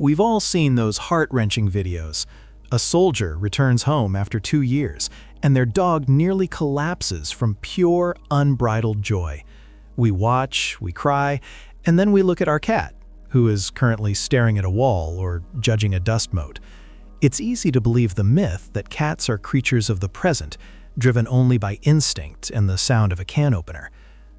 We've all seen those heart-wrenching videos. A soldier returns home after 2 years, and their dog nearly collapses from pure, unbridled joy. We watch, we cry, and then we look at our cat, who is currently staring at a wall or judging a dust mote. It's easy to believe the myth that cats are creatures of the present, driven only by instinct and the sound of a can opener.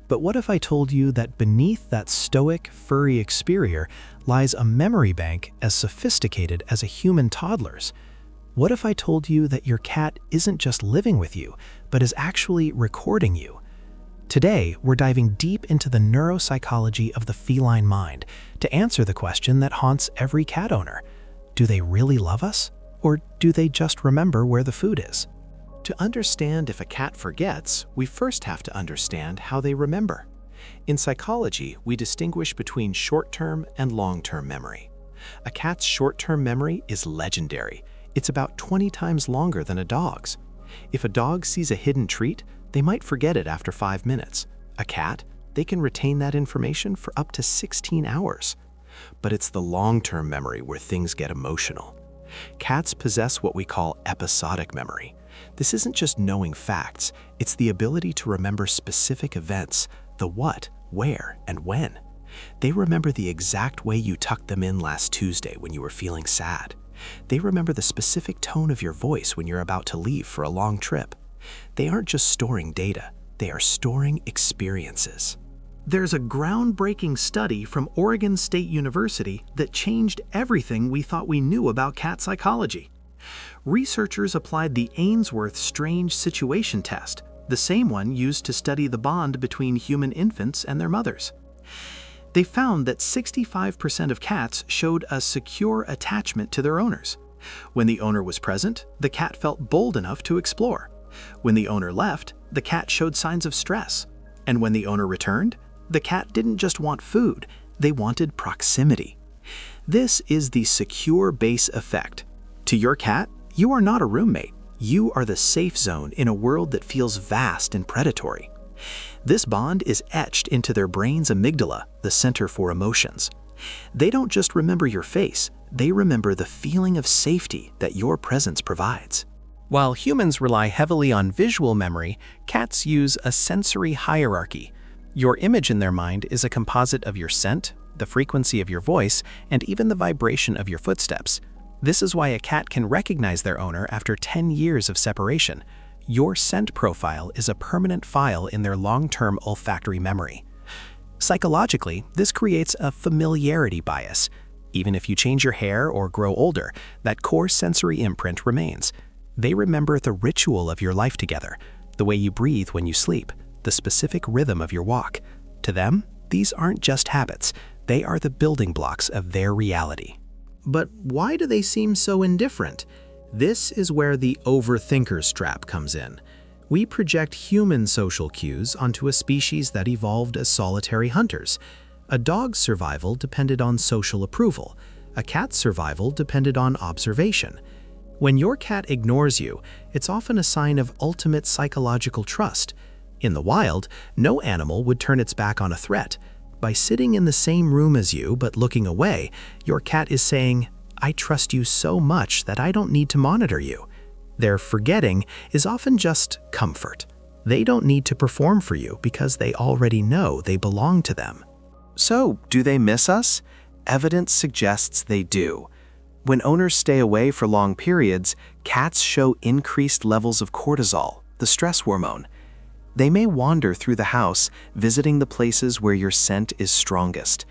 But what if I told you that beneath that stoic, furry exterior lies a memory bank as sophisticated as a human toddler's? What if I told you that your cat isn't just living with you, but is actually recording you? Today, we're diving deep into the neuropsychology of the feline mind to answer the question that haunts every cat owner. Do they really love us? Or do they just remember where the food is? To understand if a cat forgets, we first have to understand how they remember. In psychology, we distinguish between short-term and long-term memory. A cat's short-term memory is legendary. It's about 20 times longer than a dog's. If a dog sees a hidden treat, they might forget it after 5 minutes. A cat, they can retain that information for up to 16 hours. But it's the long-term memory where things get emotional. Cats possess what we call episodic memory. This isn't just knowing facts, it's the ability to remember specific events, the what, where, and when. They remember the exact way you tucked them in last Tuesday when you were feeling sad. They remember the specific tone of your voice when you're about to leave for a long trip. They aren't just storing data, they are storing experiences. There's a groundbreaking study from Oregon State University that changed everything we thought we knew about cat psychology. Researchers applied the Ainsworth Strange Situation Test, the same one used to study the bond between human infants and their mothers. They found that 65% of cats showed a secure attachment to their owners. When the owner was present, the cat felt bold enough to explore. When the owner left, the cat showed signs of stress. And when the owner returned, the cat didn't just want food, they wanted proximity. This is the secure base effect. To your cat, you are not a roommate. You are the safe zone in a world that feels vast and predatory. This bond is etched into their brain's amygdala, the center for emotions. They don't just remember your face, they remember the feeling of safety that your presence provides. While humans rely heavily on visual memory, cats use a sensory hierarchy. Your image in their mind is a composite of your scent, the frequency of your voice, and even the vibration of your footsteps. This is why a cat can recognize their owner after 10 years of separation. Your scent profile is a permanent file in their long-term olfactory memory. Psychologically, this creates a familiarity bias. Even if you change your hair or grow older, that core sensory imprint remains. They remember the ritual of your life together, the way you breathe when you sleep, the specific rhythm of your walk. To them, these aren't just habits, they are the building blocks of their reality. But why do they seem so indifferent? This is where the overthinker's trap comes in. We project human social cues onto a species that evolved as solitary hunters. A dog's survival depended on social approval. A cat's survival depended on observation. When your cat ignores you, it's often a sign of ultimate psychological trust. In the wild, no animal would turn its back on a threat. By sitting in the same room as you but looking away, your cat is saying, "I trust you so much that I don't need to monitor you." Their forgetting is often just comfort. They don't need to perform for you because they already know they belong to them. So, do they miss us? Evidence suggests they do. When owners stay away for long periods, cats show increased levels of cortisol, the stress hormone. They may wander through the house, visiting the places where your scent is strongest.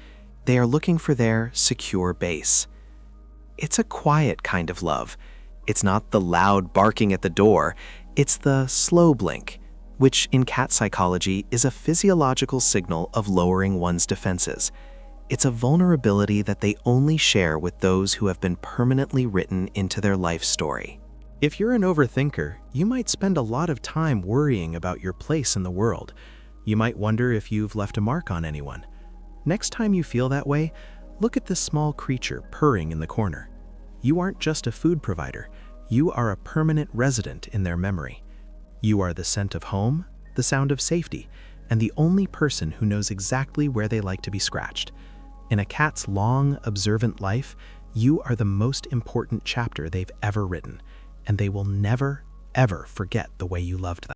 They are looking for their secure base. It's a quiet kind of love. It's not the loud barking at the door, it's the slow blink, which in cat psychology is a physiological signal of lowering one's defenses. It's a vulnerability that they only share with those who have been permanently written into their life story. If you're an overthinker, you might spend a lot of time worrying about your place in the world. You might wonder if you've left a mark on anyone. Next time you feel that way, look at this small creature purring in the corner. You aren't just a food provider, you are a permanent resident in their memory. You are the scent of home, the sound of safety, and the only person who knows exactly where they like to be scratched. In a cat's long, observant life, You are the most important chapter they've ever written, and they will never, ever forget the way you loved them.